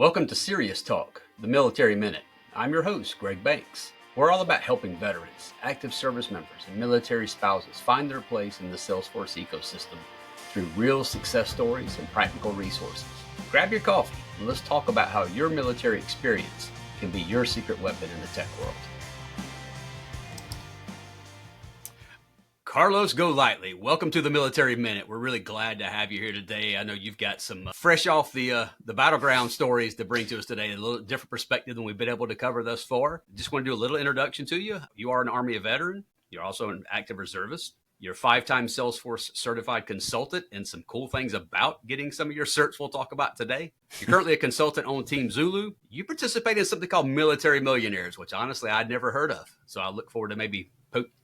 Welcome to Serious Talk, the Military Minute. I'm your host, Greg Banks. We're all about helping veterans, active service members, and military spouses find their place in the Salesforce ecosystem through real success stories and practical resources. Grab your coffee and let's talk about how your military experience can be your secret weapon in the tech world. Karlos Golightly, welcome to the Military Minute. We're really glad to have you here today. I know you've got some fresh off the battleground stories to bring to us today, a little different perspective than we've been able to cover thus far. Just want to do a little introduction to you. You are an Army veteran. You're also an active reservist. You're a 5-time Salesforce certified consultant, and some cool things about getting some of your certs we'll talk about today. You're currently a consultant on Team Zulu. You participate in something called Military Millionaires, which honestly I'd never heard of. So I look forward to maybe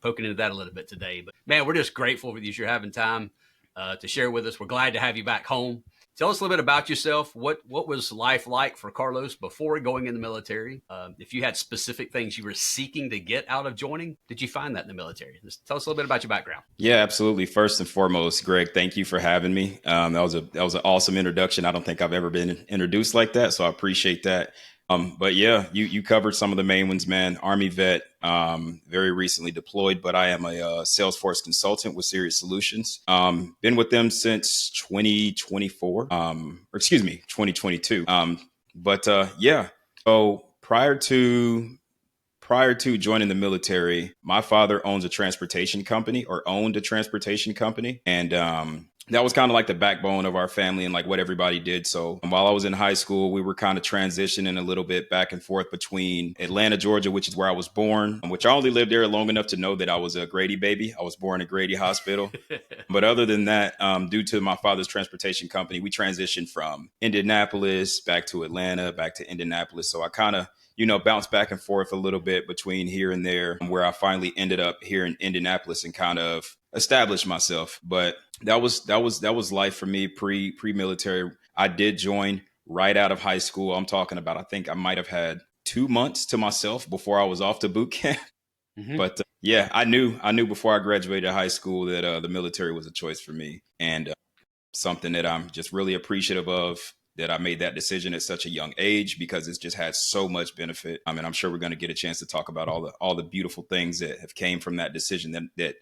poking into that a little bit today. But man, we're just grateful that you're having time to share with us. We're glad to have you back home. Tell us a little bit about yourself. What was life like for Karlos before going in the military? If you had specific things you were seeking to get out of joining, did you find that in the military? Just tell us a little bit about your background. Yeah, absolutely. First and foremost, Greg, thank you for having me. That was an awesome introduction. I don't think I've ever been introduced like that, so I appreciate that. But yeah, you covered some of the main ones, man. Army vet, very recently deployed, but I am a Salesforce consultant with Serious Solutions. Been with them since 2024, 2022. Yeah. So prior to joining the military, my father owned a transportation company, and that was kind of like the backbone of our family and like what everybody did. So while I was in high school, we were kind of transitioning a little bit back and forth between Atlanta, Georgia, which is where I was born, which I only lived there long enough to know that I was a Grady baby. I was born at Grady Hospital. But other than that, due to my father's transportation company, we transitioned from Indianapolis back to Atlanta, back to Indianapolis. So I kind of bounced back and forth a little bit between here and there, where I finally ended up here in Indianapolis and kind of established myself. But that was life for me pre-military. I did join right out of high school. I'm talking about, I think I might have had 2 months to myself before I was off to boot camp. Mm-hmm. But yeah, I knew before I graduated high school that the military was a choice for me, and something that I'm just really appreciative of, that I made that decision at such a young age, because it's just had so much benefit. I mean, I'm sure we're going to get a chance to talk about all the beautiful things that have came from that decision that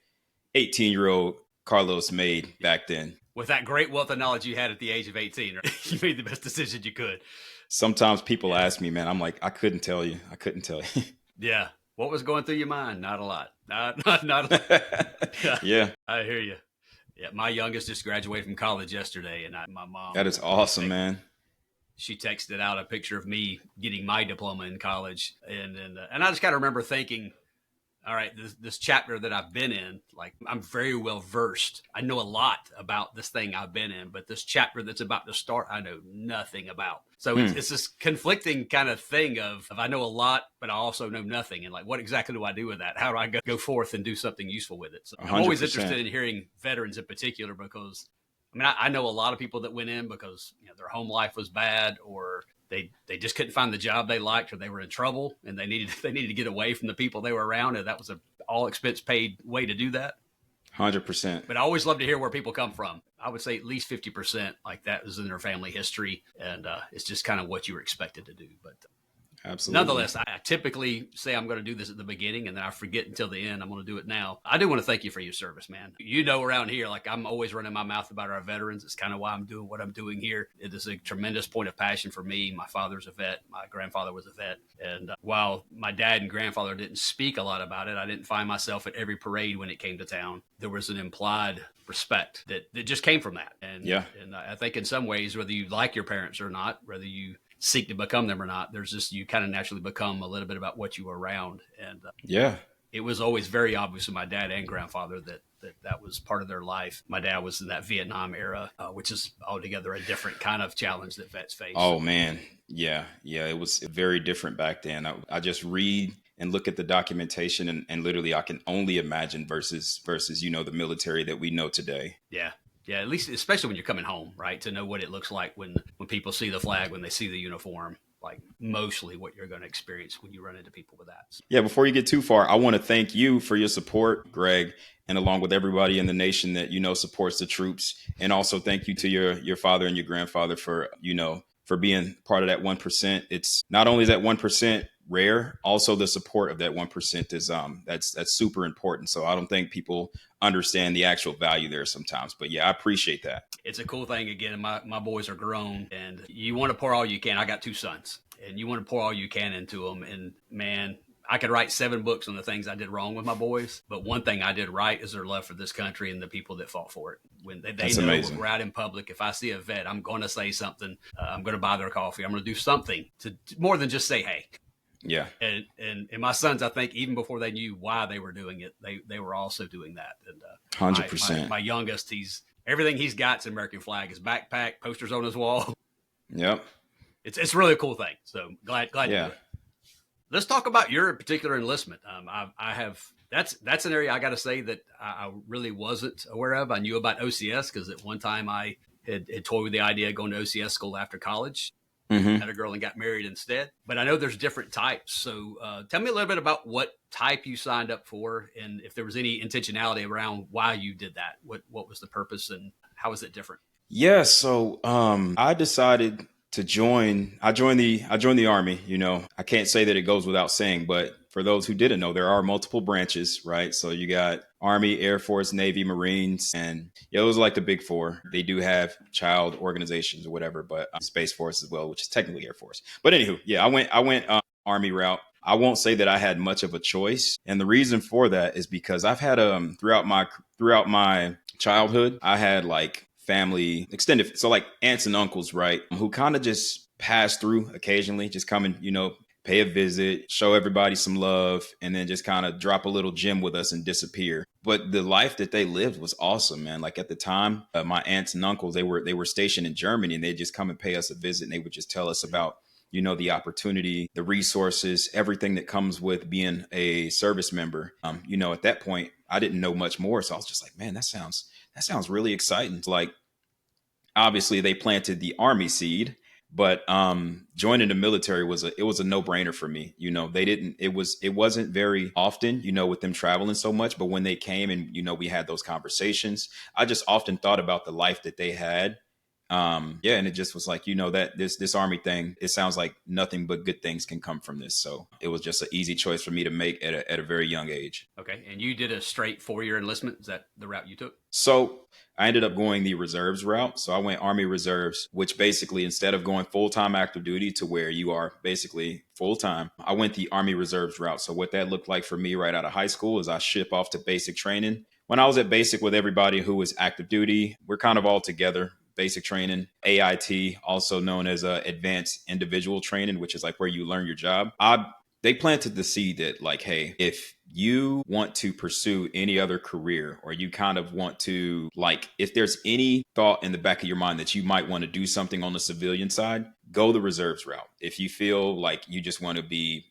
18-year-old Karlos made back then. With that great wealth of knowledge you had at the age of 18, right? You made the best decision you could. Sometimes people ask me, man, I'm like, I couldn't tell you. Yeah. What was going through your mind? Not a lot. Not a lot. Yeah. I hear you. Yeah, my youngest just graduated from college yesterday, and my mom. That is awesome, man. She texted out a picture of me getting my diploma in college, and I just kind of remember thinking, all right, this chapter that I've been in, like, I'm very well versed. I know a lot about this thing I've been in, but this chapter that's about to start, I know nothing about. So it's this conflicting kind of thing of I know a lot, but I also know nothing. And like, what exactly do I do with that? How do I go forth and do something useful with it? So I'm always interested in hearing veterans in particular, because I mean, I know a lot of people that went in because their home life was bad, or they just couldn't find the job they liked, or they were in trouble and they needed to get away from the people they were around, and that was an all expense paid way to do that. 100%. But I always love to hear where people come from. I would say at least 50% like that was in their family history, and it's just kind of what you were expected to do. But absolutely. Nonetheless, I typically say I'm going to do this at the beginning, and then I forget until the end. I'm going to do it now. I do want to thank you for your service, man. Around here, like, I'm always running my mouth about our veterans. It's kind of why I'm doing what I'm doing here. It is a tremendous point of passion for me. My father's a vet. My grandfather was a vet. And while my dad and grandfather didn't speak a lot about it, I didn't find myself at every parade when it came to town. There was an implied respect that just came from that. And, yeah. And I think in some ways, whether you like your parents or not, whether you seek to become them or not, there's just, you kind of naturally become a little bit about what you were around. And yeah, it was always very obvious to my dad and grandfather that was part of their life. My dad was in that Vietnam era, which is altogether a different kind of challenge that vets face. Oh man. Yeah. It was very different back then. I just read and look at the documentation, and literally I can only imagine versus, the military that we know today. Yeah. Yeah, at least, especially when you're coming home, right? To know what it looks like when people see the flag, when they see the uniform, like mostly what you're going to experience when you run into people with that. So. Yeah, before you get too far, I want to thank you for your support, Greg, and along with everybody in the nation that, supports the troops. And also thank you to your father and your grandfather for, for being part of that 1%. It's not only is that 1% rare, also the support of that 1% is that's super important. So I don't think people understand the actual value there sometimes. But yeah, I appreciate that. It's a cool thing. Again, my boys are grown, and you want to pour all you can. I got 2 sons, and you want to pour all you can into them. And man, I could write 7 books on the things I did wrong with my boys, but one thing I did right is their love for this country and the people that fought for it. When they That's know amazing. when we're out in public, if I see a vet, I'm going to say something. I'm going to buy their coffee. I'm going to do something to more than just say, hey. Yeah. And my sons, I think, even before they knew why they were doing it, they were also doing that. And 100%. my youngest, everything he's got's an American flag, his backpack, posters on his wall. Yep. It's really a cool thing. So glad to do it. Let's talk about your particular enlistment. I have that's an area I got to say that I really wasn't aware of. I knew about OCS because at one time I had toyed with the idea of going to OCS school after college. Mm-hmm. Met a girl and got married instead. But I know there's different types. So tell me a little bit about what type you signed up for, and if there was any intentionality around why you did that. What was the purpose, and how is it different? Yeah. So I decided to join. I joined the Army. You know, I can't say that it goes without saying, but for those who didn't know, there are multiple branches, right? So you got Army, Air Force, Navy, Marines, and those are like the big 4. They do have child organizations or whatever, but Space Force as well, which is technically Air Force. But anywho, yeah, I went Army route. I won't say that I had much of a choice, and the reason for that is because I've had throughout my childhood, I had like family extended, so like aunts and uncles, right, who kind of just pass through occasionally, just come and pay a visit, show everybody some love, and then just kind of drop a little gem with us and disappear. But the life that they lived was awesome, man. Like at the time, my aunts and uncles, they were stationed in Germany, and they'd just come and pay us a visit, and they would just tell us about the opportunity, the resources, everything that comes with being a service member. At that point, I didn't know much more, so I was just like, man, that sounds really exciting. Like, obviously, they planted the Army seed. But joining the military was a no-brainer for me. It wasn't very often, with them traveling so much. But when they came and, we had those conversations, I just often thought about the life that they had. And it just was like, that this Army thing, it sounds like nothing but good things can come from this. So it was just an easy choice for me to make at a very young age. Okay. And you did a straight 4-year enlistment. Is that the route you took? So I ended up going the reserves route. So I went Army Reserves, which basically, instead of going full-time active duty to where you are basically full-time, I went the Army Reserves route. So what that looked like for me right out of high school is I ship off to basic training. When I was at basic with everybody who was active duty, we're kind of all together. Basic training, AIT, also known as advanced individual training, which is like where you learn your job. They planted the seed that like, hey, if you want to pursue any other career, or you kind of want to, like, if there's any thought in the back of your mind that you might want to do something on the civilian side, go the reserves route. If you feel like you just want to be,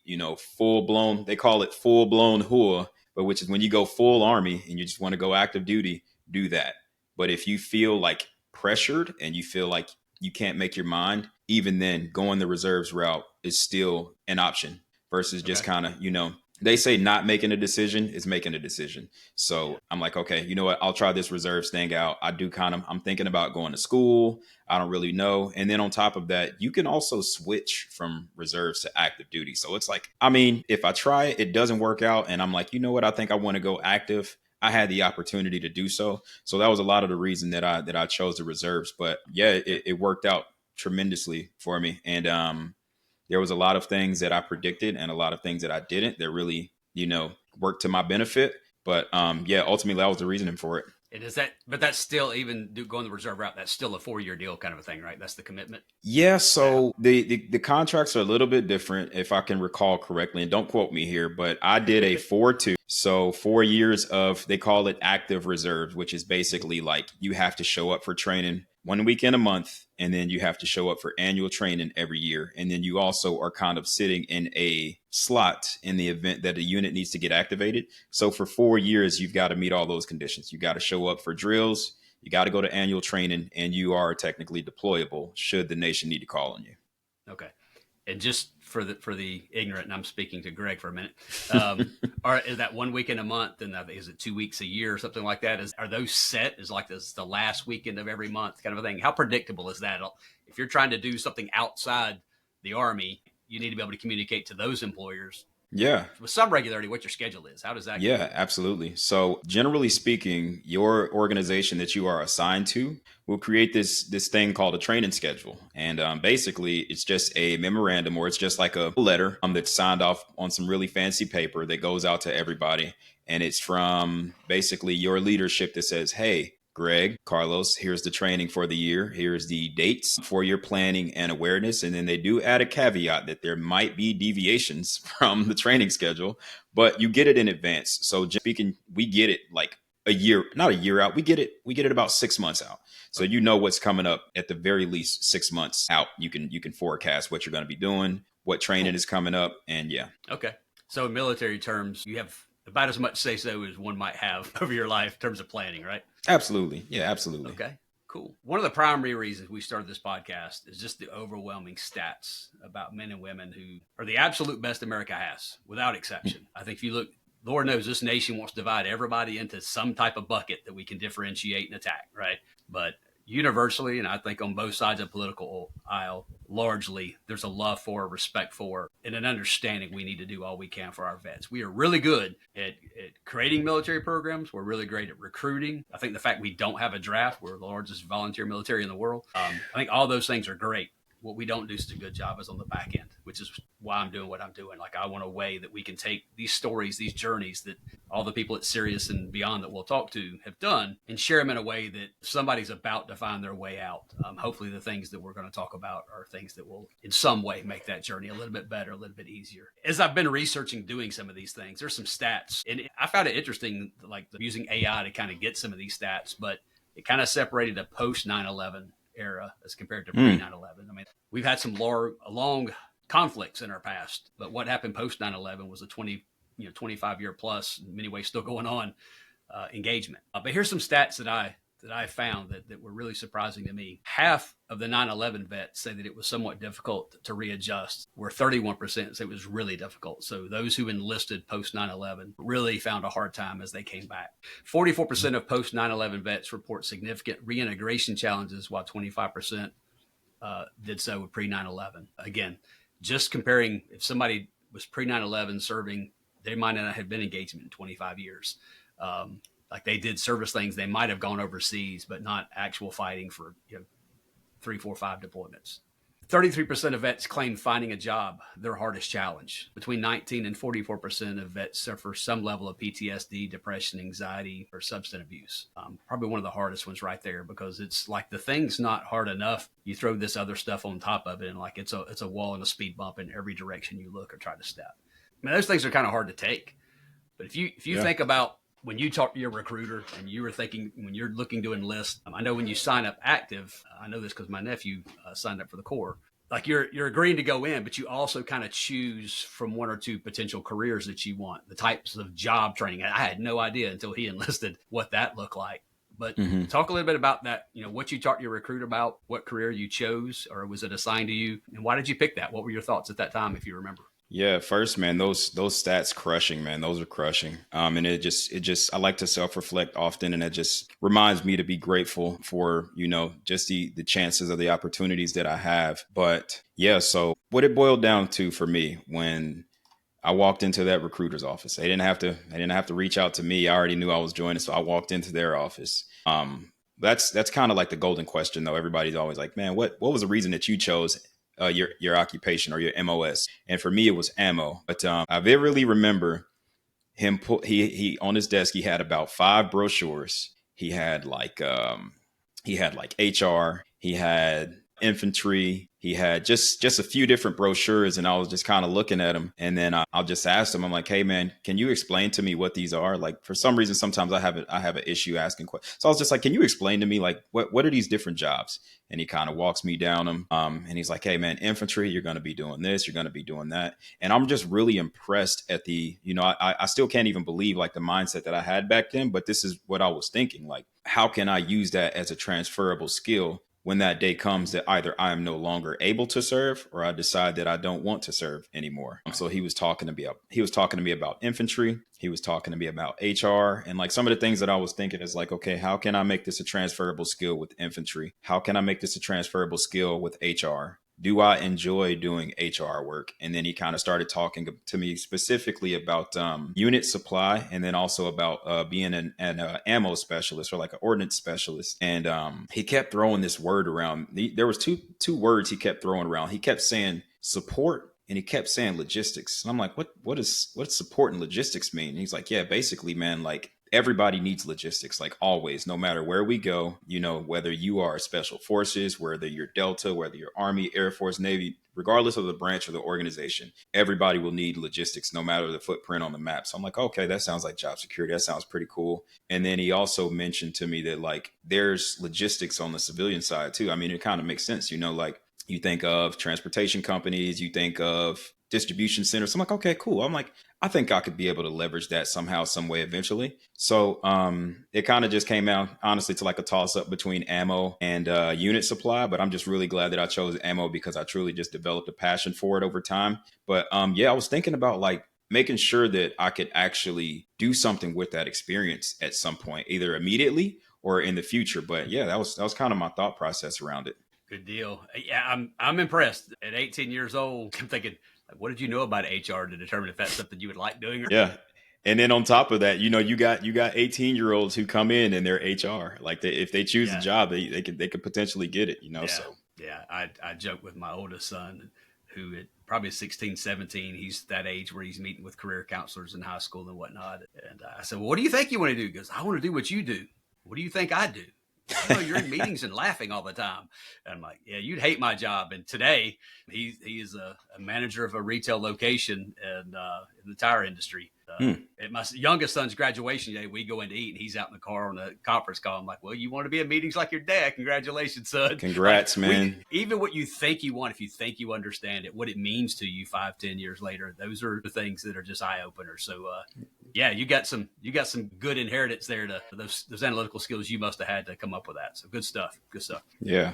full blown, they call it full blown HUA, but which is when you go full Army and you just want to go active duty, do that. But if you feel like pressured and you feel like you can't make your mind, even then going the reserves route is still an option versus just kind of, they say not making a decision is making a decision. So I'm like, okay, you know what? I'll try this reserves thing out. I'm thinking about going to school. I don't really know. And then on top of that, you can also switch from reserves to active duty. So it's like, if I try it, it doesn't work out. And I'm like, you know what? I think I want to go active. I had the opportunity to do so. So that was a lot of the reason that I chose the reserves. But yeah, it worked out tremendously for me. And there was a lot of things that I predicted and a lot of things that I didn't that really, worked to my benefit. But ultimately that was the reasoning for it. And but that's still, even going the reserve route, that's still a 4-year deal kind of a thing, right? That's the commitment. Yeah. So the contracts are a little bit different, if I can recall correctly, and don't quote me here, but I did a 4-2. So 4 years of, they call it active reserves, which is basically like you have to show up for training 1 week in a month, and then you have to show up for annual training every year. And then you also are kind of sitting in a slot in the event that a unit needs to get activated. So for 4 years, you've got to meet all those conditions. You got to show up for drills, you got to go to annual training, and you are technically deployable should the nation need to call on you. Okay. And just for the ignorant, and I'm speaking to Greg for a minute, is that 1 week in a month, and is it 2 weeks a year or something like that? Are those set? Is like this the last weekend of every month kind of a thing? How predictable is that? If you're trying to do something outside the Army, you need to be able to communicate to those employers Yeah. with some regularity what your schedule is. How does that go? Yeah, absolutely. So generally speaking, your organization that you are assigned to will create this thing called a training schedule. And basically, it's just a memorandum, or it's just like a letter that's signed off on some really fancy paper that goes out to everybody. And it's from basically your leadership that says, hey, Greg, Carlos, here's the training for the year. Here's the dates for your planning and awareness. And then they do add a caveat that there might be deviations from the training schedule, but you get it in advance. So speaking, we get it like a year, not a year out. We get it about 6 months out. So you know what's coming up at the very least 6 months out. You can forecast what you're going to be doing, what training is coming up, and yeah. Okay. So in military terms, you have about as much say so as one might have over your life in terms of planning, right? Absolutely. Yeah, absolutely. Okay. Cool. One of the primary reasons we started this podcast is just the overwhelming stats about men and women who are the absolute best America has, without exception. I think if you look, Lord knows this nation wants to divide everybody into some type of bucket that we can differentiate and attack, right? But universally, and I think on both sides of the political aisle, largely, there's a love for, respect for, and an understanding we need to do all we can for our vets. We are really good at creating military programs. We're really great at recruiting. I think the fact we don't have a draft, we're the largest volunteer military in the world. I think all those things are great. What we don't do such a good job is on the back end, which is why I'm doing what I'm doing. Like, I want a way that we can take these stories, these journeys that all the people at Sirius and beyond that we'll talk to have done, and share them in a way that somebody's about to find their way out. Hopefully the things that we're going to talk about are things that will in some way make that journey a little bit better, a little bit easier. As I've been researching doing some of these things, there's some stats, and I found it interesting, like using AI to kind of get some of these stats, but it kind of separated a post 9/11 era as compared to pre 9/11. I mean, we've had some long conflicts in our past, but what happened post 9/11 was a 25 year plus, in many ways still going on, engagement. But here's some stats that I found that were really surprising to me. Half of the 9/11 vets say that it was somewhat difficult to readjust, where 31% say it was really difficult. So those who enlisted post 9/11 really found a hard time as they came back. 44% of post 9/11 vets report significant reintegration challenges, while 25% did so with pre 9/11. Again, just comparing, if somebody was pre 9/11 serving, they might not have been engagement in 25 years. Like, they did service things. They might have gone overseas, but not actual fighting for 3, 4, 5 deployments. 33% of vets claim finding a job their hardest challenge. Between 19 and 44% of vets suffer some level of PTSD, depression, anxiety, or substance abuse. Probably one of the hardest ones right there, because it's like the thing's not hard enough. You throw this other stuff on top of it, and like it's a wall and a speed bump in every direction you look or try to step. I mean, those things are kind of hard to take. But if you think about when you talk to your recruiter and you were thinking, when you're looking to enlist, I know when you sign up active, I know this because my nephew signed up for the Corps, like you're agreeing to go in, but you also kind of choose from 1 or 2 potential careers that you want, the types of job training. I had no idea until he enlisted what that looked like. But talk a little bit about that, what you talked to your recruiter about, what career you chose, or was it assigned to you? And why did you pick that? What were your thoughts at that time, if you remember? Yeah, first, man, those stats crushing, man. Those are crushing. And it just I like to self-reflect often, and it just reminds me to be grateful for, just the chances of the opportunities that I have. But yeah, so what it boiled down to for me when I walked into that recruiter's office, they didn't have to reach out to me. I already knew I was joining, so I walked into their office. That's kind of like the golden question, though. Everybody's always like, man, what was the reason that you chose your occupation or your MOS? And for me, it was ammo. But I vividly remember him he on his desk, he had about 5 brochures. He had like HR, he had infantry, he had just a few different brochures, and I was just kind of looking at them. And then I'll just ask him, I'm like, hey man, can you explain to me what these are? Like, for some reason, sometimes I have an issue asking questions. So I was just like, can you explain to me, like, what are these different jobs? And he kind of walks me down them. And he's like, hey man, infantry, you're going to be doing this, you're going to be doing that. And I'm just really impressed at the, I still can't even believe like the mindset that I had back then, but this is what I was thinking. Like, how can I use that as a transferable skill when that day comes that either I am no longer able to serve or I decide that I don't want to serve anymore. So he was talking to me about infantry. He was talking to me about HR, and like some of the things that I was thinking is like, okay, how can I make this a transferable skill with infantry? How can I make this a transferable skill with HR? Do I enjoy doing HR work? And then he kind of started talking to me specifically about unit supply, and then also about being an ammo specialist or like an ordnance specialist. And he kept throwing this word around. There was two words he kept throwing around. He kept saying support, and he kept saying logistics. And I'm like, what does support and logistics mean? And he's like, yeah, basically, man, like everybody needs logistics, like always, no matter where we go, whether you are special forces, whether you're Delta, whether you're Army, Air Force, Navy, regardless of the branch or the organization, everybody will need logistics, no matter the footprint on the map. So I'm like, okay, that sounds like job security. That sounds pretty cool. And then he also mentioned to me that like there's logistics on the civilian side too. I mean, it kind of makes sense, like you think of transportation companies, you think of distribution centers. I'm like, okay, cool. I'm like, I think I could be able to leverage that somehow, some way eventually. So it kind of just came out, honestly, to like a toss up between ammo and unit supply. But I'm just really glad that I chose ammo because I truly just developed a passion for it over time. But yeah, I was thinking about like making sure that I could actually do something with that experience at some point, either immediately or in the future. But yeah, that was kind of my thought process around it. Good deal. Yeah, I'm impressed. At 18 years old, I'm thinking, like, what did you know about HR to determine if that's something you would like doing? Yeah. And then on top of that, you got 18-year-olds who come in and they're HR. Like if they choose a job, they could potentially get it, Yeah. So Yeah. I joke with my oldest son, who at probably 16, 17, he's that age where he's meeting with career counselors in high school and whatnot. And I said, well, what do you think you want to do? He goes, I want to do what you do. What do you think I do? Oh, you're in meetings and laughing all the time. And I'm like, yeah, you'd hate my job. And today he is a manager of a retail location in the tire industry. At my youngest son's graduation day, we go in to eat, and he's out in the car on a conference call. I'm like, well, you want to be in meetings like your dad? Congratulations, son. Congrats, like, man. Even what you think you want, if you think you understand it, what it means to you 5-10 years later, those are the things that are just eye openers. So, yeah, you got some good inheritance there to those analytical skills you must have had to come up with that. So good stuff. Yeah.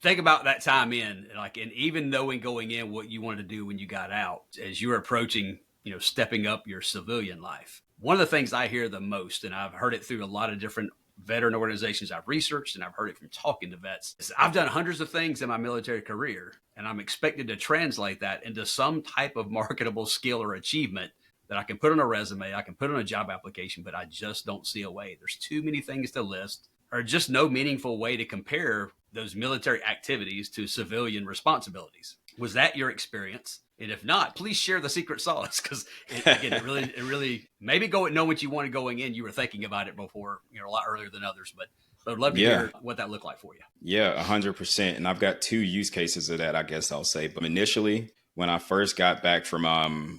Think about that time in, like, and even knowing going in what you wanted to do when you got out, as you're approaching, stepping up your civilian life. One of the things I hear the most, and I've heard it through a lot of different veteran organizations I've researched, and I've heard it from talking to vets, is I've done hundreds of things in my military career, and I'm expected to translate that into some type of marketable skill or achievement that I can put on a resume, I can put on a job application, but I just don't see a way. There's too many things to list, or just no meaningful way to compare those military activities to civilian responsibilities. Was that your experience? And if not, please share the secret sauce, because it really maybe know what you wanted going in. You were thinking about it before, a lot earlier than others, but I'd love to hear what that looked like for you. Yeah, 100%. And I've got two use cases of that, I guess I'll say. But initially, when I first got back from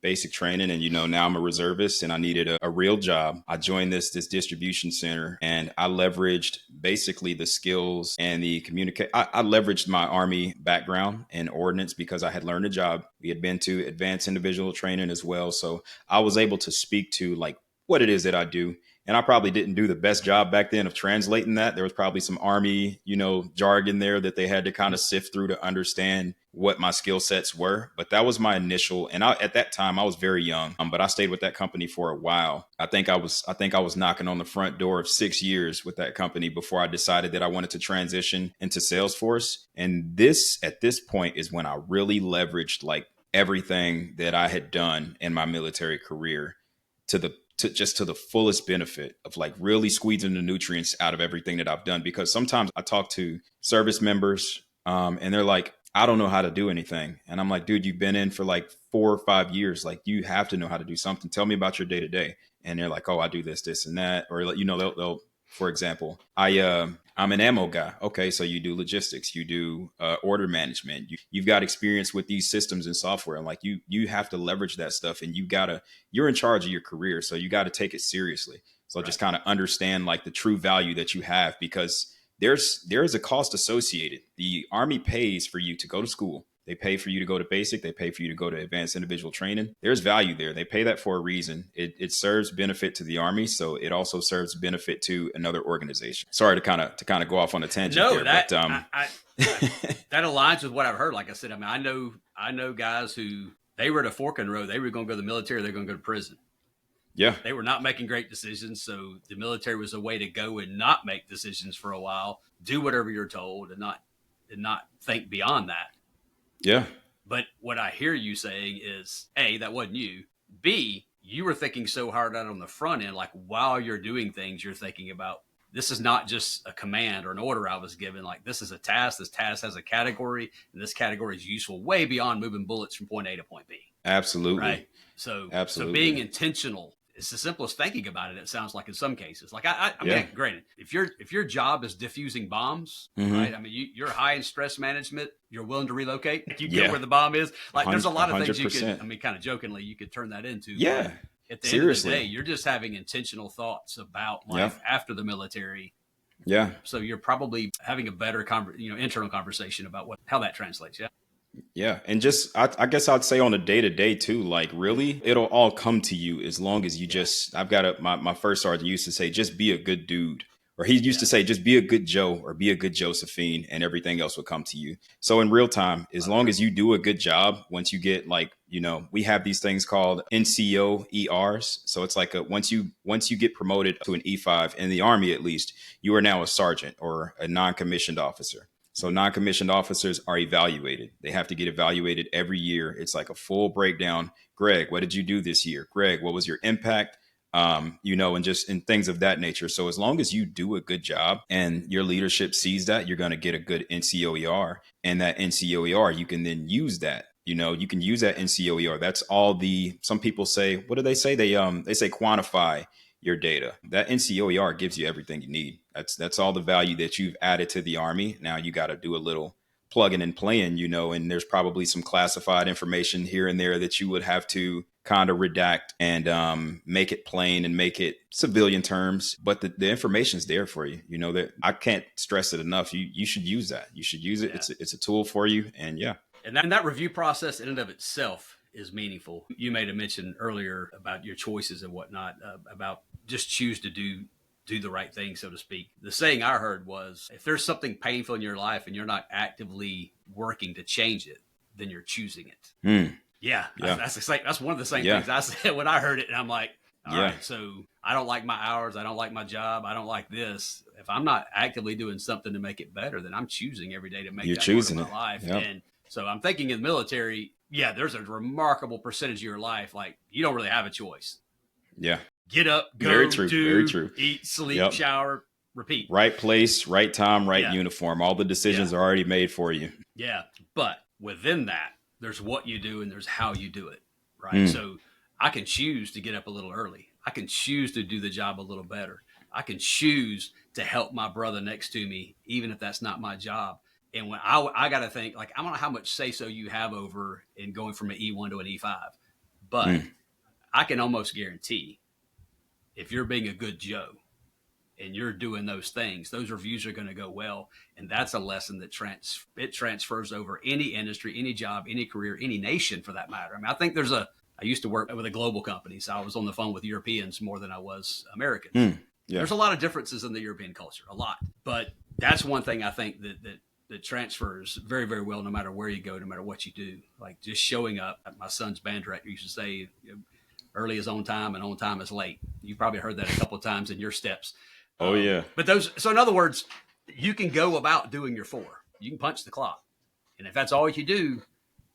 basic training, and now I'm a reservist and I needed a real job, I joined this distribution center, and I leveraged basically the skills and the communicate. I leveraged my Army background and ordnance because I had learned a job. We had been to advanced individual training as well, so I was able to speak to like what it is that I do. And I probably didn't do the best job back then of translating that. There was probably some Army, jargon there that they had to kind of sift through to understand what my skill sets were. But that was my initial. And at that time, I was very young, but I stayed with that company for a while. I think I was knocking on the front door of 6 years with that company before I decided that I wanted to transition into Salesforce. And at this point is when I really leveraged like everything that I had done in my military career to the fullest benefit of like really squeezing the nutrients out of everything that I've done. Because sometimes I talk to service members and they're like, I don't know how to do anything. And I'm like, dude, you've been in for like 4 or 5 years. Like you have to know how to do something. Tell me about your day to day. And they're like, oh, I do this, this and that. Or, they'll for example, I'm an ammo guy. Okay, so you do logistics, you do order management. You've got experience with these systems and software, and like you have to leverage that stuff. And you're in charge of your career, so you got to take it seriously. So just kind of understand like the true value that you have, because there's a cost associated. The Army pays for you to go to school. They pay for you to go to basic. They pay for you to go to advanced individual training. There's value there. They pay that for a reason. It serves benefit to the Army, so it also serves benefit to another organization. Sorry to kind of go off on a tangent No, there, that but that aligns with what I've heard. Like I said, I mean, I know guys who they were at a fork in the road. They were going to go to the military. They're going to go to prison. yeah, They were not making great decisions, so the military was a way to go and not make decisions for a while, do whatever you're told, and not think beyond that. yeah, But what I hear you saying is, A, that wasn't you. B, you were thinking so hard out on the front end, like while you're doing things, you're thinking about this is not just a command or an order I was given. Like this is a task. This task has a category, and this category is useful way beyond moving bullets from point A to point B. absolutely, Right. So being intentional. It's as simple as thinking about it. It sounds like in some cases, like I mean, granted, if your job is diffusing bombs, right? I mean, you're high in stress management. You're willing to relocate. You get where the bomb is. Like there's a lot of things you could. I mean, kind of jokingly, you could turn that into. Yeah. At the end of the day, you're just having intentional thoughts about life after the military. Yeah. So you're probably having a better internal conversation about how that translates. Yeah. Yeah. And just, I guess I'd say on a day to day too, like really, it'll all come to you as long as you I've got my first sergeant used to say, just be a good dude. Or he used to say, just be a good Joe or be a good Josephine and everything else will come to you. So in real time, as long as you do a good job, once you get we have these things called NCO ERs. So it's like once you get promoted to an E5 in the Army, at least, you are now a sergeant or a non-commissioned officer. So non-commissioned officers are evaluated. They have to get evaluated every year. It's like a full breakdown. Greg, what did you do this year? Greg, what was your impact? And things of that nature. So as long as you do a good job and your leadership sees that, you're going to get a good NCOER, and that NCOER, you can then use that. You can use that NCOER. That's all some people say, what do they say? They say quantify your data. That NCOER gives you everything you need. That's all the value that you've added to the Army. Now you got to do a little plugging and playing, and there's probably some classified information here and there that you would have to kind of redact and make it plain and make it civilian terms. But the information's there for you. That I can't stress it enough. You should use that. You should use it. Yeah. It's a tool for you. And yeah. And that review process in and of itself is meaningful. You made a mention earlier about your choices and whatnot, about just choose to do the right thing, so to speak. The saying I heard was, if there's something painful in your life and you're not actively working to change it, then you're choosing it. Yeah. That's one of the same things I said when I heard it. And I'm like, all right, so I don't like my hours. I don't like my job. I don't like this. If I'm not actively doing something to make it better, then I'm choosing every day to make that part of my life. Yep. And so I'm thinking in the military, there's a remarkable percentage of your life. Like you don't really have a choice. Yeah. Get up, go, very true. Eat, sleep, shower, repeat. Right place, right time, right uniform. All the decisions are already made for you. Yeah. But within that, there's what you do and there's how you do it. Right. So I can choose to get up a little early. I can choose to do the job a little better. I can choose to help my brother next to me, even if that's not my job. And when I got to think, like, I don't know how much say-so you have over in going from an E1 to an E5, but I can almost guarantee if you're being a good Joe and you're doing those things, those reviews are going to go well. And that's a lesson that it transfers over any industry, any job, any career, any nation for that matter. I mean, I think I used to work with a global company, so I was on the phone with Europeans more than I was Americans. There's a lot of differences in the European culture, a lot. But that's one thing I think that transfers very, very well, no matter where you go, no matter what you do. Like just showing up. My son's band director used to say, early is on time and on time is late. You probably heard that a couple of times in your steps. Oh, yeah. But so in other words, you can go about doing your 4. You can punch the clock. And if that's all you do,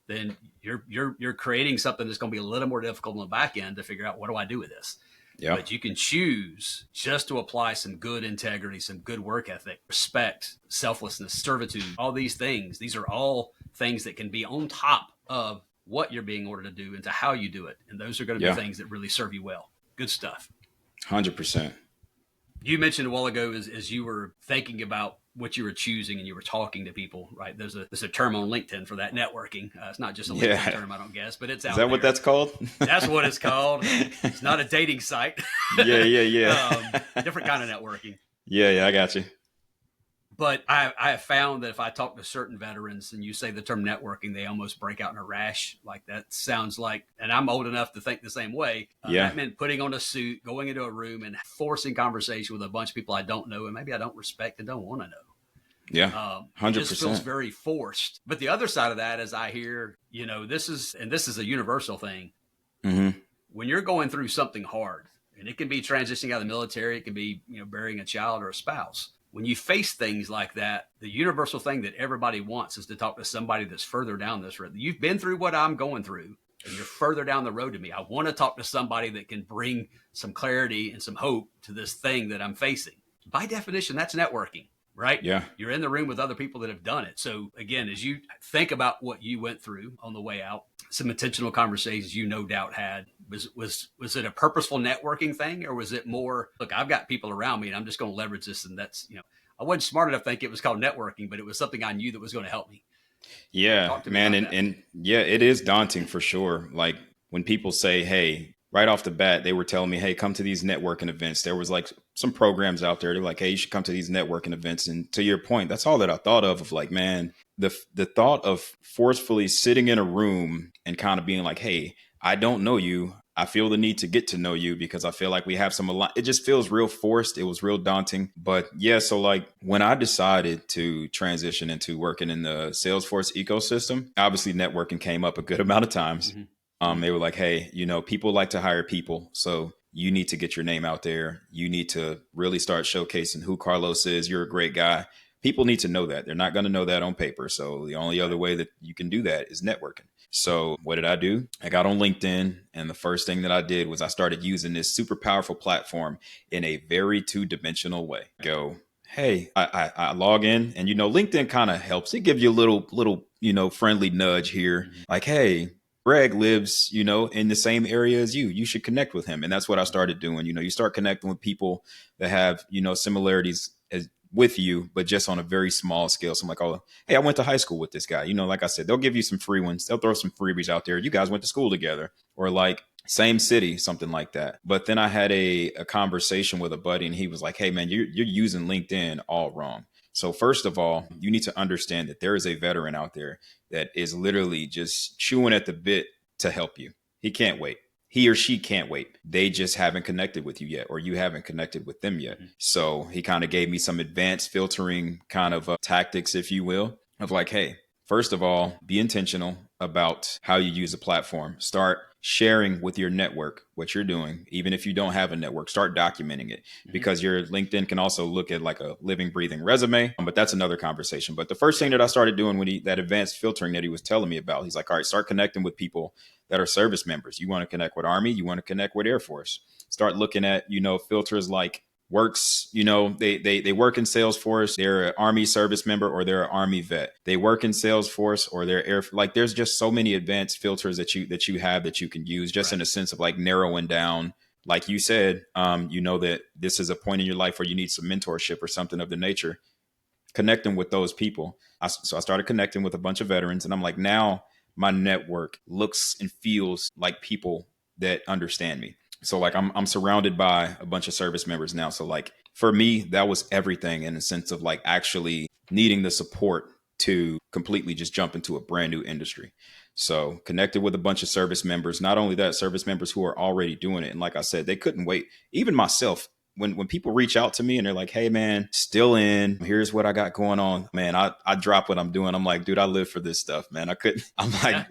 then you're creating something that's going to be a little more difficult on the back end to figure out, what do I do with this? Yeah. But you can choose just to apply some good integrity, some good work ethic, respect, selflessness, servitude, all these things. These are all things that can be on top of what you're being ordered to do and to how you do it. And those are going to be things that really serve you well. Good stuff. 100%. You mentioned a while ago as you were thinking about what you were choosing and you were talking to people, right? There's a term on LinkedIn for that, networking. It's not just a LinkedIn term, I don't guess, but it's out there. Is that what that's called? That's what it's called. It's not a dating site. Yeah. Different kind of networking. Yeah, I got you. But I have found that if I talk to certain veterans and you say the term networking, they almost break out in a rash. Like that sounds like, and I'm old enough to think the same way. Yeah. That meant putting on a suit, going into a room and forcing conversation with a bunch of people I don't know and maybe I don't respect and don't want to know. Yeah. It just feels 100%. very forced. But the other side of that is I hear, this is a universal thing. Mm-hmm. When you're going through something hard, and it can be transitioning out of the military, it can be, burying a child or a spouse. When you face things like that, the universal thing that everybody wants is to talk to somebody that's further down this road. You've been through what I'm going through, and you're further down the road to me. I want to talk to somebody that can bring some clarity and some hope to this thing that I'm facing. By definition, that's networking, right? Yeah. You're in the room with other people that have done it. So again, as you think about what you went through on the way out, some intentional conversations you no doubt had, was it a purposeful networking thing, or was it more, look, I've got people around me and I'm just going to leverage this, and that's, I wasn't smart enough to think it was called networking, but it was something I knew that was going to help me. Yeah, Talk to me man. about that. And yeah, it is daunting for sure. Like when people say, hey, right off the bat, they were telling me, hey, come to these networking events. There was like some programs out there. They're like, hey, you should come to these networking events. And to your point, that's all that I thought of like, man, the thought of forcefully sitting in a room and kind of being like, hey, I don't know you. I feel the need to get to know you because I feel like we have it just feels real forced. It was real daunting. But yeah, so like when I decided to transition into working in the Salesforce ecosystem, obviously networking came up a good amount of times. Mm-hmm. They were like, hey, people like to hire people. So you need to get your name out there. You need to really start showcasing who Karlos is. You're a great guy. People need to know that. They're not going to know that on paper. So the only other way that you can do that is networking. So what did I do? I got on LinkedIn, and the first thing that I did was I started using this super powerful platform in a very two-dimensional way. Go, hey, I log in, and LinkedIn kind of helps. It gives you a little friendly nudge here, like, hey, Greg lives, in the same area as you. You should connect with him. And that's what I started doing. You start connecting with people that have, similarities with you, but just on a very small scale. So I'm like, oh, hey, I went to high school with this guy. Like I said, they'll give you some free ones. They'll throw some freebies out there. You guys went to school together, or like same city, something like that. But then I had a conversation with a buddy, and he was like, hey, man, you're using LinkedIn all wrong. So first of all, you need to understand that there is a veteran out there that is literally just chewing at the bit to help you. He can't wait. He or she can't wait. They just haven't connected with you yet, or you haven't connected with them yet. So he kind of gave me some advanced filtering kind of tactics, if you will, of like, hey, first of all, be intentional about how you use a platform. Start sharing with your network what you're doing. Even if you don't have a network, start documenting it, because your LinkedIn can also look at like a living, breathing resume. But that's another conversation. But the first thing that I started doing when that advanced filtering that he was telling me about, he's like, all right, start connecting with people that are service members. You want to connect with Army, you want to connect with Air Force. Start looking at, filters like works, they work in Salesforce, they're an Army service member, or they're an Army vet. They work in Salesforce, or they're Air, like there's just so many advanced filters that you have that you can use, just in a sense of like narrowing down. Like you said, that this is a point in your life where you need some mentorship or something of the nature. Connecting with those people. So I started connecting with a bunch of veterans, and I'm like, now my network looks and feels like people that understand me. So like I'm surrounded by a bunch of service members now. So like for me, that was everything, in the sense of like actually needing the support to completely just jump into a brand new industry. So connected with a bunch of service members. Not only that, service members who are already doing it. And like I said, they couldn't wait. Even myself, when people reach out to me and they're like, hey man, still in, here's what I got going on, man, I drop what I'm doing. I'm like, dude, I live for this stuff, man. I couldn't, I'm like,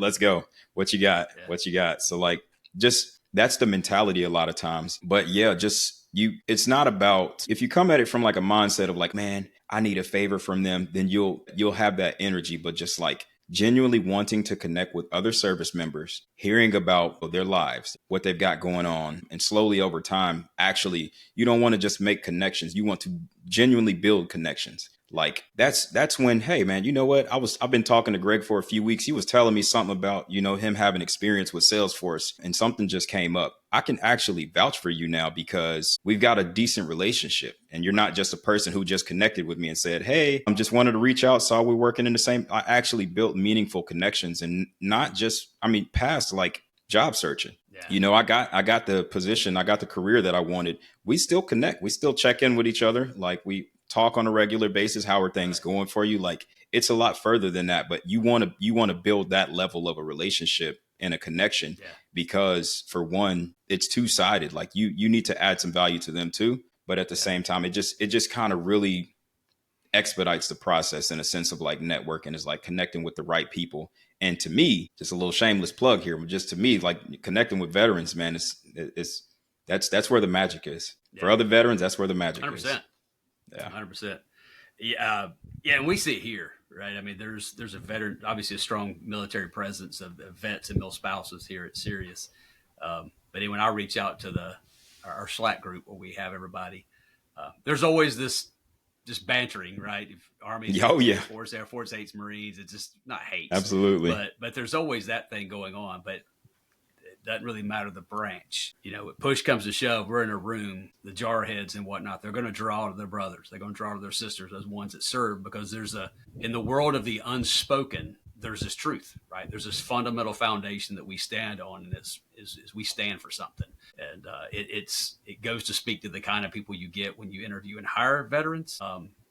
let's go. What you got? Yeah. What you got? So like, just, that's the mentality a lot of times. But yeah, it's not about, if you come at it from like a mindset of like, man, I need a favor from them, then you'll have that energy. But just like genuinely wanting to connect with other service members, hearing about their lives, what they've got going on, and slowly over time, actually, you don't want to just make connections. You want to genuinely build connections. Like that's when, hey man, you know what? I've been talking to Greg for a few weeks. He was telling me something about, him having experience with Salesforce, and something just came up. I can actually vouch for you now because we've got a decent relationship, and you're not just a person who just connected with me and said, hey, I'm just wanted to reach out. Saw we're working in the same. I actually built meaningful connections, and not just, past like job searching. Yeah. I got the position, I got the career that I wanted. We still connect. We still check in with each other. Like talk on a regular basis. How are things going for you? Like, it's a lot further than that, but you want to build that level of a relationship and a connection, Yeah. because for one, it's two-sided. Like, you need to add some value to them too, but at the Yeah. same time, it just kind of really expedites the process in a sense of like networking, is like connecting with the right people. And to me, just a little shameless plug here, but just to me, like connecting with veterans, man, it's that's where the magic is. For Yeah. other veterans, that's where the magic is. 100%. Yeah. 100%. Yeah. Yeah. And we see it here, right? I mean, there's a veteran, obviously a strong military presence of vets and mil spouses here at Sirius. But when I reach out to our Slack group where we have everybody, there's always this just bantering, right? If Army Oh hates yeah, Air Force hates Marines. It's just not hates, absolutely. but there's always that thing going on. But it doesn't really matter the branch. If push comes to shove, we're in a room, the jarheads and whatnot, they're going to draw to their brothers. They're going to draw to their sisters, those ones that serve, because in the world of the unspoken, there's this truth, right? There's this fundamental foundation that we stand on, and is we stand for something. And it goes to speak to the kind of people you get when you interview and hire veterans.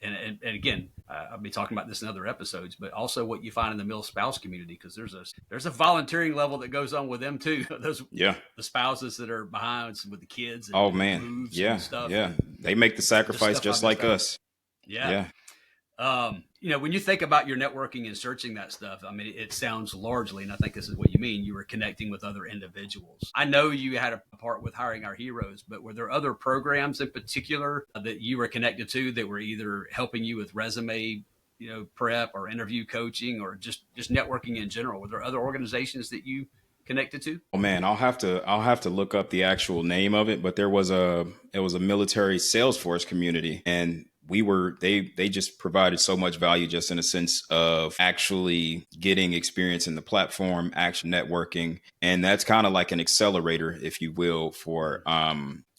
And again, I'll be talking about this in other episodes, but also what you find in the mil spouse community, because there's a volunteering level that goes on with them too. The spouses that are behind with the kids. And, Oh man, moves yeah, and stuff. yeah. They make the sacrifice just like us. Yeah. When you think about your networking and searching that stuff, I mean, it sounds largely, and I think this is what you mean, you were connecting with other individuals. I know you had a part with hiring our heroes, but were there other programs in particular that you were connected to that were either helping you with resume, prep or interview coaching, or just networking in general? Were there other organizations that you connected to? Oh man, I'll have to look up the actual name of it, but it was a military Salesforce community, and they just provided so much value, just in a sense of actually getting experience in the platform, actual networking. And that's kind of like an accelerator, if you will, for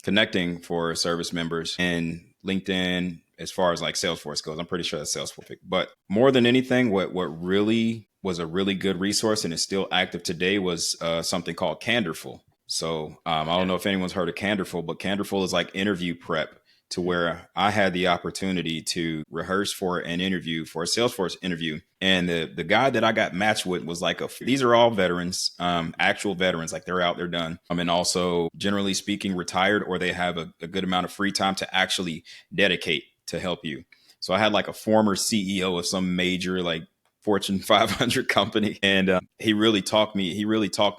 connecting for service members. And LinkedIn, as far as like Salesforce goes, I'm pretty sure that's Salesforce. But more than anything, what really was a really good resource, and is still active today, was something called Candorful. So I don't know if anyone's heard of Candorful, but Candorful is like interview prep, to where I had the opportunity to rehearse for an interview, for a Salesforce interview. And the guy that I got matched with was like these are all veterans, actual veterans, like they're out, they're done. And also, generally speaking, retired, or they have a good amount of free time to actually dedicate to help you. So I had like a former CEO of some major like Fortune 500 company. And he really talked me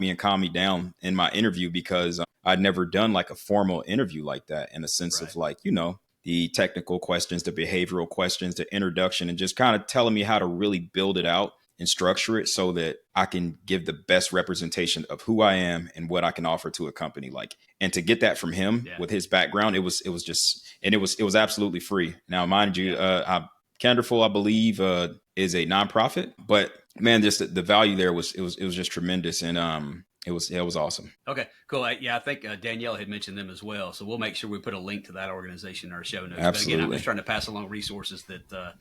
and calmed me down in my interview, because I'd never done like a formal interview like that, in a sense of like, the technical questions, the behavioral questions, the introduction, and just kind of telling me how to really build it out and structure it so that I can give the best representation of who I am and what I can offer to a company. Like, and to get that from him with his background, it was just, and it was absolutely free. Now, mind you, Candorful, I believe, is a nonprofit, but man, just the value there was just tremendous, and it was awesome. Okay, cool. I think Danielle had mentioned them as well, so we'll make sure we put a link to that organization in our show notes. Absolutely. But again, I'm just trying to pass along resources that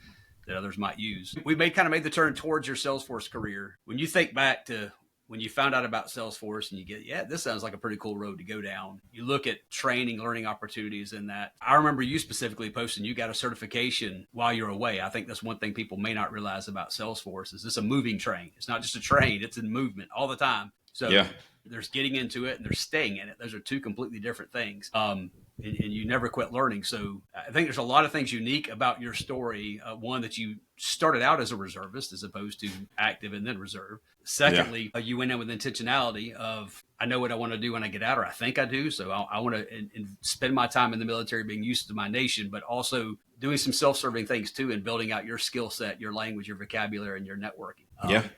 others might use. We kind of made the turn towards your Salesforce career. When you think back to when you found out about Salesforce and you get, this sounds like a pretty cool road to go down. You look at training, learning opportunities in that. I remember you specifically posting you got a certification while you're away. I think that's one thing people may not realize about Salesforce is this a moving train. It's not just a train, it's in movement all the time. So there's getting into it and there's staying in it. Those are two completely different things. And you never quit learning. So I think there's a lot of things unique about your story. One, that you started out as a reservist as opposed to active and then reserve. Secondly, you went in with intentionality of, I know what I want to do when I get out, or I think I do. So I want to and spend my time in the military being used to my nation, but also doing some self-serving things too, and building out your skill set, your language, your vocabulary, and your networking.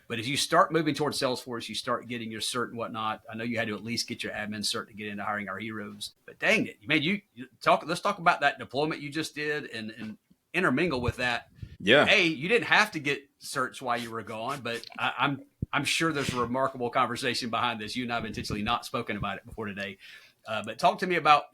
But if you start moving towards Salesforce, you start getting your cert and whatnot. I know you had to at least get your admin cert to get into hiring our heroes. But dang it, man, let's talk about that deployment you just did and intermingle with that. Yeah. Hey, you didn't have to get certs while you were gone, but I'm sure there's a remarkable conversation behind this. You and I have intentionally not spoken about it before today. But talk to me about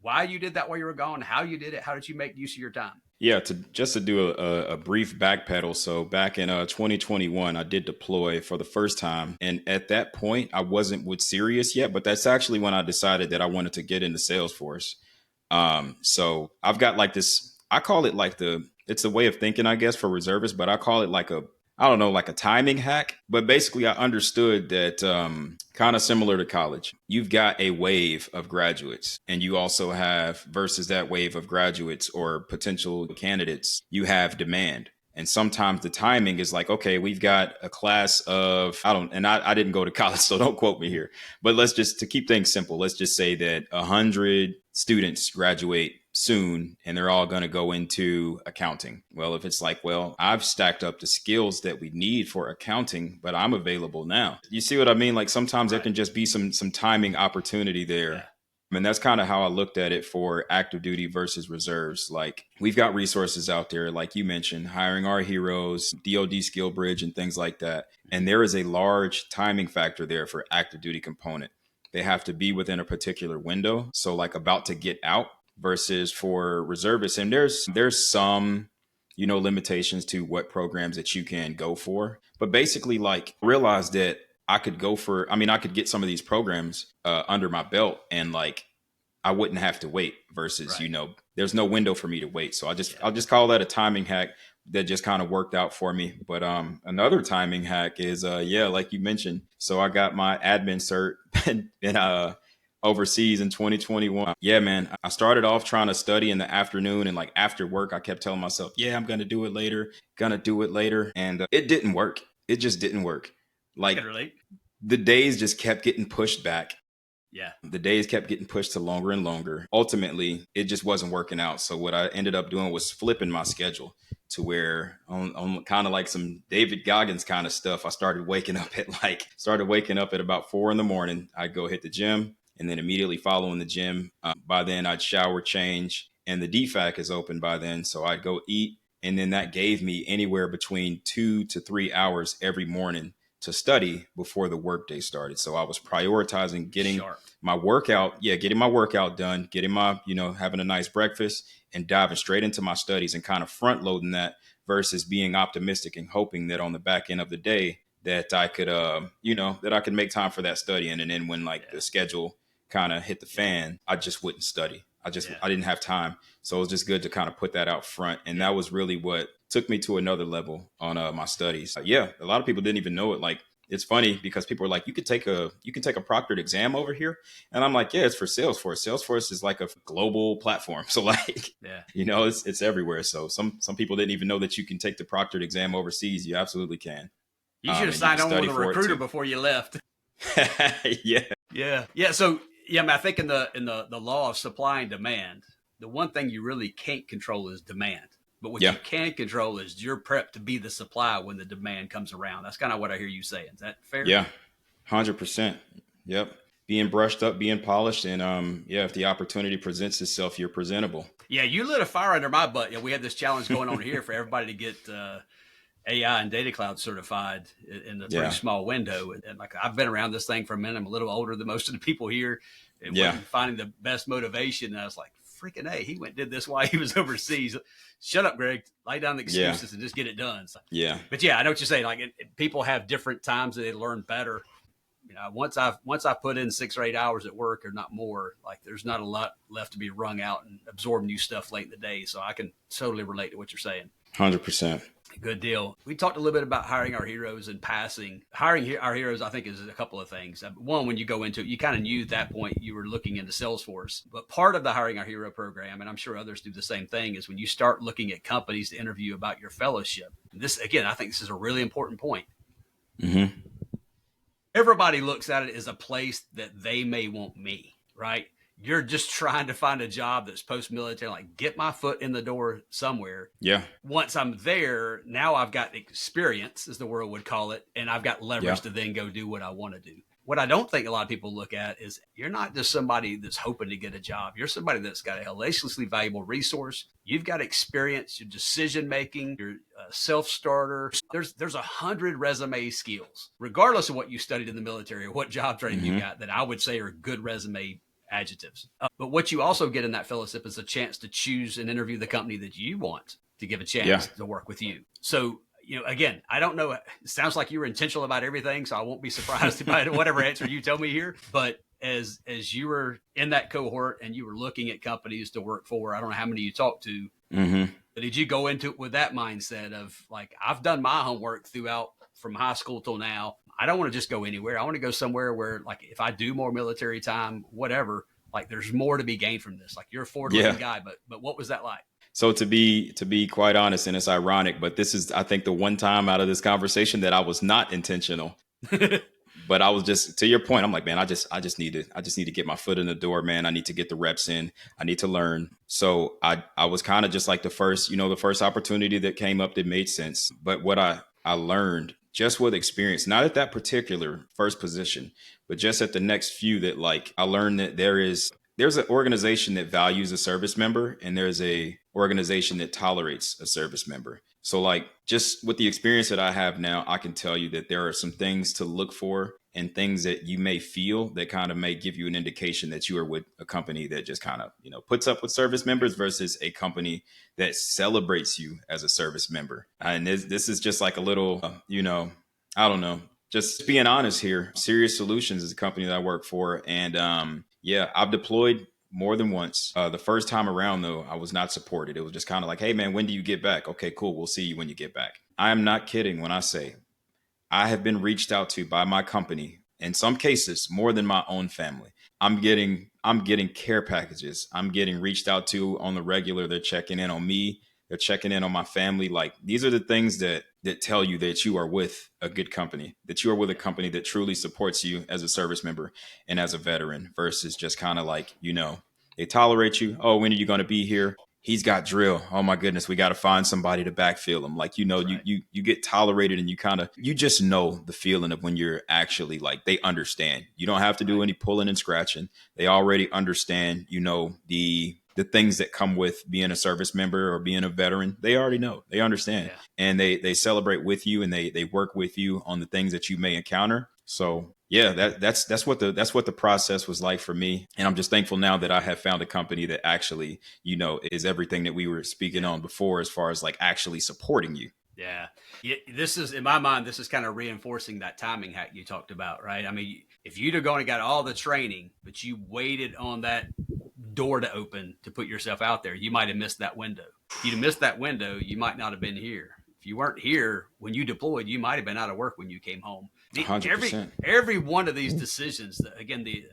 why you did that while you were gone, how you did it, how did you make use of your time? Yeah, to do a brief backpedal. So back in 2021, I did deploy for the first time. And at that point, I wasn't with Sirius yet, but that's actually when I decided that I wanted to get into Salesforce. So I've got like this I call it like it's a way of thinking, I guess, for reservists, but I call it like I don't know, like a timing hack. But basically, I understood that kind of similar to college, you've got a wave of graduates, and you also have, versus that wave of graduates or potential candidates, you have demand. And sometimes the timing is like, okay, we've got a class of, I didn't go to college, so don't quote me here, but to keep things simple, let's just say that 100 students graduate soon and they're all going to go into accounting. Well, if it's like, well, I've stacked up the skills that we need for accounting, but I'm available now. You see what I mean? Like sometimes there can just be some timing opportunity there. Yeah. And that's kind of how I looked at it for active duty versus reserves. Like we've got resources out there, like you mentioned, hiring our heroes, DoD skill bridge and things like that. And there is a large timing factor there for active duty component. They have to be within a particular window. So like about to get out versus for reservists. And there's some, limitations to what programs that you can go for. But basically like realize that I could get some of these programs under my belt and like I wouldn't have to wait versus, there's no window for me to wait. So I'll just call that a timing hack that just kind of worked out for me. But another timing hack is, like you mentioned. So I got my admin cert in overseas in 2021. Yeah, man, I started off trying to study in the afternoon and like after work, I kept telling myself, yeah, I'm going to do it later. And it didn't work. It just didn't work. Like the days just kept getting pushed back. Yeah. The days kept getting pushed to longer and longer. Ultimately, it just wasn't working out. So what I ended up doing was flipping my schedule to where on kind of like some David Goggins kind of stuff. I started waking up at about 4 a.m. I'd go hit the gym and then immediately following the gym. By then I'd shower, change, and the DFAC is open by then. So I'd go eat. And then that gave me anywhere between 2 to 3 hours every morning to study before the workday started. So I was prioritizing getting my workout done, getting my, having a nice breakfast and diving straight into my studies and kind of front loading that versus being optimistic and hoping that on the back end of the day that I could, that I could make time for that studying. And then when the schedule kind of hit the fan, I just wouldn't study. I didn't have time. So it was just good to kind of put that out front. And that was really what took me to another level on my studies. A lot of people didn't even know it. Like, it's funny because people are like, you can take a proctored exam over here. And I'm like, yeah, it's for Salesforce. Salesforce is like a global platform. So it's everywhere. So some people didn't even know that you can take the proctored exam overseas. You absolutely can. You should have signed on with a recruiter before you left. Yeah. So, I think in the law of supply and demand, the one thing you really can't control is demand. But what you can control is your prep to be the supply when the demand comes around. That's kind of what I hear you saying. Is that fair? Yeah, 100%. Yep. Being brushed up, being polished. And if the opportunity presents itself, you're presentable. Yeah, you lit a fire under my butt. We had this challenge going on here for everybody to get AI and data cloud certified in a pretty small window. And like I've been around this thing for a minute. I'm a little older than most of the people here. And finding the best motivation. And I was like, freaking A, he went and did this while he was overseas. Shut up, Greg. Lay down the excuses and just get it done. So, but I know what you're saying. Like people have different times that they learn better. Once I've put in 6 or 8 hours at work or not more, like there's not a lot left to be wrung out and absorb new stuff late in the day. So I can totally relate to what you're saying. 100%. Good deal. We talked a little bit about hiring our heroes and passing. Hiring our heroes, I think, is a couple of things. One, when you go into it, you kind of knew at that point you were looking into Salesforce. But part of the Hiring Our Hero program, and I'm sure others do the same thing, is when you start looking at companies to interview about your fellowship. And this, again, I think this is a really important point. Mm-hmm. Everybody looks at it as a place that they may want me, right? You're just trying to find a job that's post-military, like get my foot in the door somewhere. Yeah. Once I'm there, now I've got experience, as the world would call it, and I've got leverage to then go do what I want to do. What I don't think a lot of people look at is you're not just somebody that's hoping to get a job. You're somebody that's got a hellaciously valuable resource. You've got experience, your decision-making, you're a self-starter. There's 100 resume skills, regardless of what you studied in the military or what job training you got, that I would say are good resume adjectives. But what you also get in that fellowship is a chance to choose and interview the company that you want to give a chance to work with you. So, again, I don't know. It sounds like you were intentional about everything, so I won't be surprised by whatever answer you tell me here. But as you were in that cohort and you were looking at companies to work for, I don't know how many you talked to, Mm-hmm. Did you go into it with that mindset of like, I've done my homework throughout from high school till now. I don't want to just go anywhere. I want to go somewhere where, like, if I do more military time, whatever, like there's more to be gained from this. Like, you're a forward looking Yeah. guy, but what was that like? So to be quite honest, and it's ironic, but this is, I think, the one time out of this conversation that I was not intentional. But I was just, to your point, I'm like, man, I just need to get my foot in the door, man. I need to get the reps in. I need to learn. So I was kind of just like the first opportunity that came up that made sense. But what I learned just with experience, not at that particular first position, but just at the next few, that like I learned that there's an organization that values a service member, and there's a organization that tolerates a service member. So like, just with the experience that I have now, I can tell you that there are some things to look for and things that you may feel that kind of may give you an indication that you are with a company that just kind of, puts up with service members versus a company that celebrates you as a service member. And this is just like a little, I don't know, just being honest here. Serious Solutions is a company that I work for. And yeah, I've deployed more than once. The first time around, though, I was not supported. It was just kind of like, hey, man, when do you get back? Okay, cool. We'll see you when you get back. I am not kidding when I say I have been reached out to by my company, in some cases more than my own family. I'm getting care packages. I'm getting reached out to on the regular. They're checking in on me. They're checking in on my family. Like, these are the things that tell you that you are with a good company, that you are with a company that truly supports you as a service member and as a veteran, versus just kind of like, they tolerate you. Oh, when are you going to be here? He's got drill. Oh my goodness, we got to find somebody to backfill him. Like, Right. you get tolerated, and you just know the feeling of when you're actually like, they understand. You don't have to do Right. any pulling and scratching. They already understand, the things that come with being a service member or being a veteran. They already know. They understand. Yeah. And they celebrate with you, and they work with you on the things that you may encounter. So yeah, that's what the process was like for me. And I'm just thankful now that I have found a company that actually, is everything that we were speaking Yeah. on before, as far as like actually supporting you. Yeah. Yeah. This is, in my mind, this is kind of reinforcing that timing hack you talked about, right? I mean, if you'd have gone and got all the training, but you waited on that door to open to put yourself out there, you might have missed that window. If you'd have missed that window, you might not have been here. If you weren't here when you deployed, you might have been out of work when you came home. Every 100%. every one of these decisions, again, the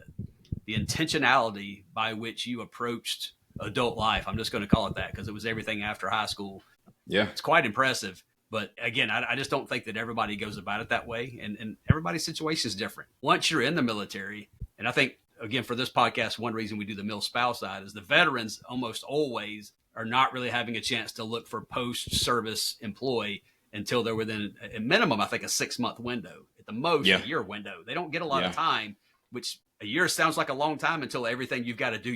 intentionality by which you approached adult life, I'm just going to call it that because it was everything after high school. Yeah. It's quite impressive. But again, I just don't think that everybody goes about it that way. And everybody's situation is different. Once you're in the military, and I think, again, for this podcast, one reason we do the mil spouse side is the veterans almost always are not really having a chance to look for post-service employee until they're within a minimum, I think, a 6-month window, at the most Yeah. a year window. They don't get a lot Yeah. of time, which a year sounds like a long time until everything you've got to do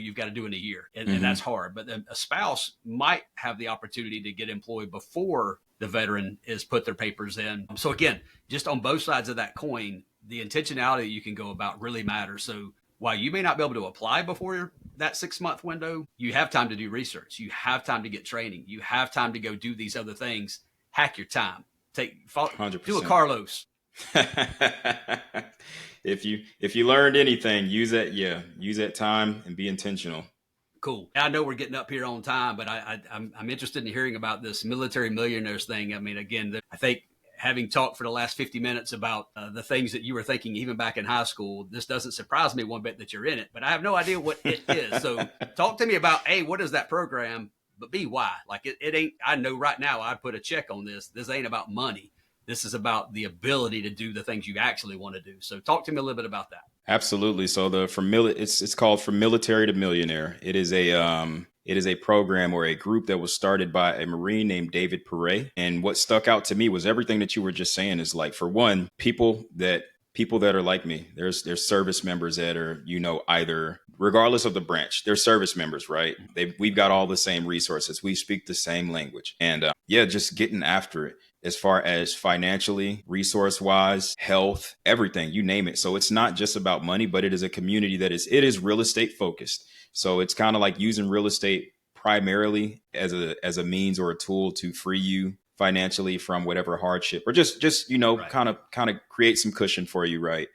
in a year. And Mhm. that's hard. But a spouse might have the opportunity to get employed before the veteran is put their papers in. So again, just on both sides of that coin, the intentionality you can go about really matters. So while you may not be able to apply before that 6-month window, you have time to do research. You have time to get training. You have time to go do these other things. Hack your time. Do a 100%. Carlos. If you learned anything, use that time and be intentional. Cool. I know we're getting up here on time, but I'm interested in hearing about this military millionaires thing. I mean, again, I think having talked for the last 50 minutes about the things that you were thinking even back in high school, this doesn't surprise me one bit that you're in it, but I have no idea what it is. So talk to me about, A, what is that program, but B, why? Like it ain't, I know right now I'd put a check on this. This ain't about money. This is about the ability to do the things you actually want to do. So talk to me a little bit about that. Absolutely. So it's called From Military to Millionaire. It is a program or a group that was started by a Marine named David Perret. And what stuck out to me was everything that you were just saying. Is like, for one, people that are like me. There's service members that are, either, regardless of the branch, they're service members, right? We've got all the same resources. We speak the same language, and just getting after it, as far as financially, resource wise, health, everything, you name it. So it's not just about money, but it is a community it is real estate focused. So it's kind of like using real estate primarily as a means or a tool to free you financially from whatever hardship, or just Right. kind of create some cushion for you, right,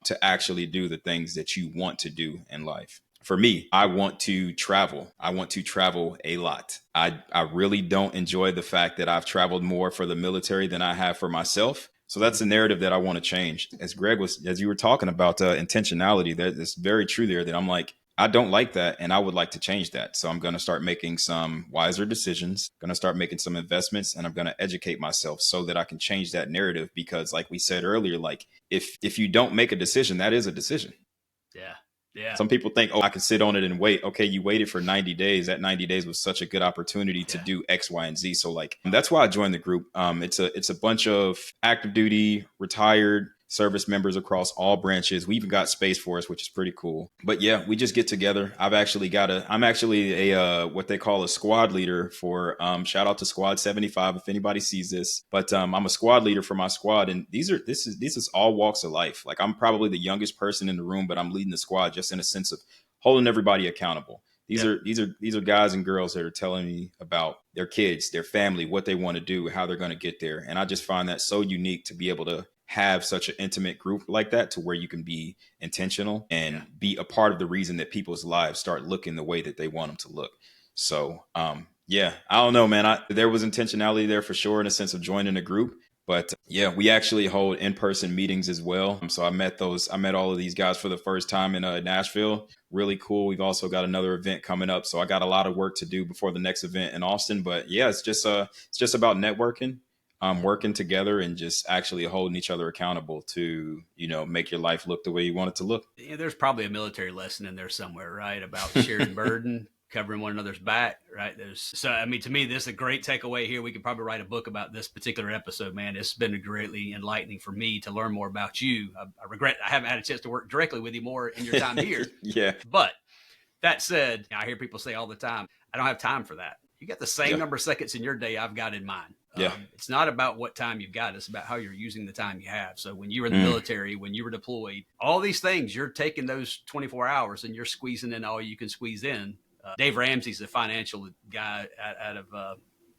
to actually do the things that you want to do in life. for me, I want to travel. I want to travel a lot. I really don't enjoy the fact that I've traveled more for the military than I have for myself. So that's the narrative that I want to change. As you were talking about intentionality, that's very true there, that I'm like, I don't like that, and I would like to change that. So I'm going to start making some wiser decisions, going to start making some investments, and I'm going to educate myself so that I can change that narrative. Because like we said earlier, like if you don't make a decision, that is a decision. Yeah. Yeah. Some people think, oh, I can sit on it and wait. Okay, you waited for 90 days. That 90 days was such a good opportunity to do X, Y, and Z. So like, that's why I joined the group. It's a bunch of active duty, retired service members across all branches. We even got Space Force, which is pretty cool. But yeah, we just get together. I'm actually a what they call a squad leader for shout out to Squad 75 if anybody sees this. But I'm a squad leader for my squad, and this is all walks of life. Like, I'm probably the youngest person in the room, but I'm leading the squad just in a sense of holding everybody accountable. These are guys and girls that are telling me about their kids, their family, what they want to do, how they're going to get there. And I just find that so unique to be able to have such an intimate group like that, to where you can be intentional and be a part of the reason that people's lives start looking the way that they want them to look. So, I don't know, man. There was intentionality there for sure in a sense of joining a group. But yeah, we actually hold in-person meetings as well. So I met all of these guys for the first time in Nashville. Really cool. We've also got another event coming up. So I got a lot of work to do before the next event in Austin. But yeah, it's just about networking, working together, and just actually holding each other accountable to, make your life look the way you want it to look. Yeah, there's probably a military lesson in there somewhere, right? About sharing burden, covering one another's back, right? To me, this is a great takeaway here. We could probably write a book about this particular episode, man. It's been greatly enlightening for me to learn more about you. I regret I haven't had a chance to work directly with you more in your time here. Yeah. But that said, I hear people say all the time, I don't have time for that. You got the same number of seconds in your day I've got in mine. It's not about what time you've got. It's about how you're using the time you have. So when you were in the military, when you were deployed, all these things, you're taking those 24 hours and you're squeezing in all you can squeeze in. Dave Ramsey's a financial guy out of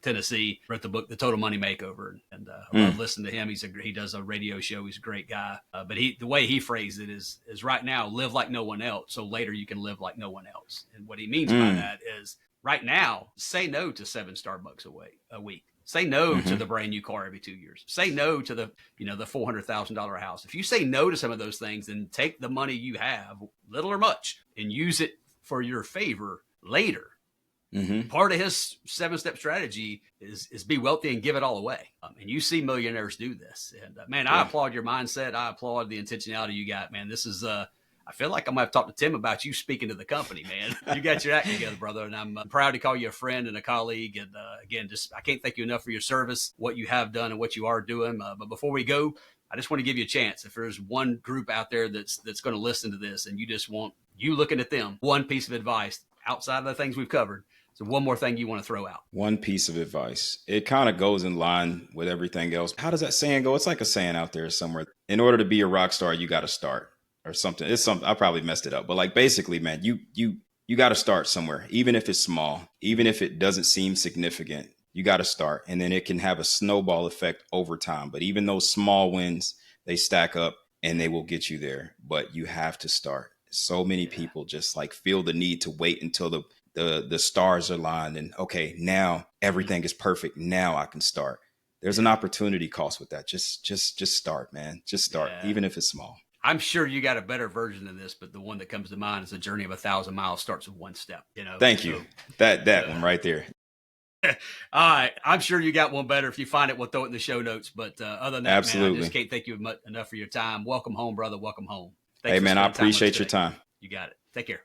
Tennessee, wrote the book, The Total Money Makeover. And I love listening to him. He does a radio show. He's a great guy. But the way he phrased it is right now, live like no one else. So later you can live like no one else. And what he means by that is right now, say no to 7 Starbucks a week. Say no to the brand new car every 2 years. Say no to the $400,000 house. If you say no to some of those things, then take the money you have, little or much, and use it for your favor later. Part of his 7-step strategy is be wealthy and give it all away. And you see millionaires do this. And man, I applaud your mindset. I applaud the intentionality you got, man. This is I feel like I'm going to have to talk to Tim about you speaking to the company, man. You got your act together, brother. And I'm proud to call you a friend and a colleague. And again, I can't thank you enough for your service, what you have done and what you are doing. But before we go, I just want to give you a chance. If there's one group out there that's going to listen to this and you just want you looking at them, one piece of advice outside of the things we've covered. So one more thing you want to throw out. One piece of advice. It kind of goes in line with everything else. How does that saying go? It's like a saying out there somewhere. In order to be a rock star, you got to start. Or something. It's something. I probably messed it up, but like basically, man, you got to start somewhere, even if it's small, even if it doesn't seem significant. You got to start, and then it can have a snowball effect over time. But even those small wins, they stack up, and they will get you there. But you have to start. So many people just like feel the need to wait until the stars are aligned, and okay, now everything is perfect. Now I can start. There's an opportunity cost with that. Just start, man. Just start, even if it's small. I'm sure you got a better version of this, but the one that comes to mind is the journey of 1,000 miles starts with one step. Thank you. That one right there. All right. I'm sure you got one better. If you find it, we'll throw it in the show notes. But other than that, absolutely, man, I just can't thank you enough for your time. Welcome home, brother. Welcome home. Hey, man, I appreciate your time. You got it. Take care.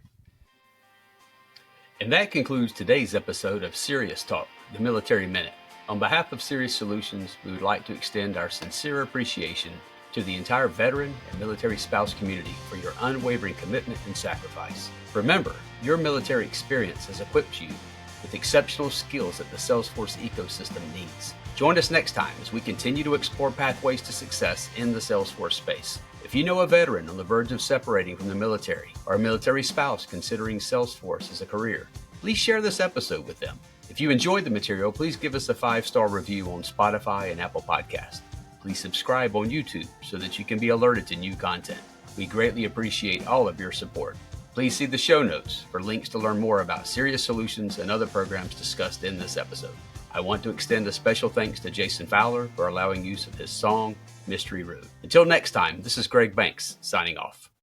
And that concludes today's episode of Serious Talk, the Military Minute. On behalf of Serious Solutions, we would like to extend our sincere appreciation to the entire veteran and military spouse community for your unwavering commitment and sacrifice. Remember, your military experience has equipped you with exceptional skills that the Salesforce ecosystem needs. Join us next time as we continue to explore pathways to success in the Salesforce space. If you know a veteran on the verge of separating from the military or a military spouse considering Salesforce as a career, please share this episode with them. If you enjoyed the material, please give us a 5-star review on Spotify and Apple Podcasts. Please subscribe on YouTube so that you can be alerted to new content. We greatly appreciate all of your support. Please see the show notes for links to learn more about Sirius Solutions and other programs discussed in this episode. I want to extend a special thanks to Jason Fowler for allowing use of his song, Mystery Road. Until next time, this is Greg Banks signing off.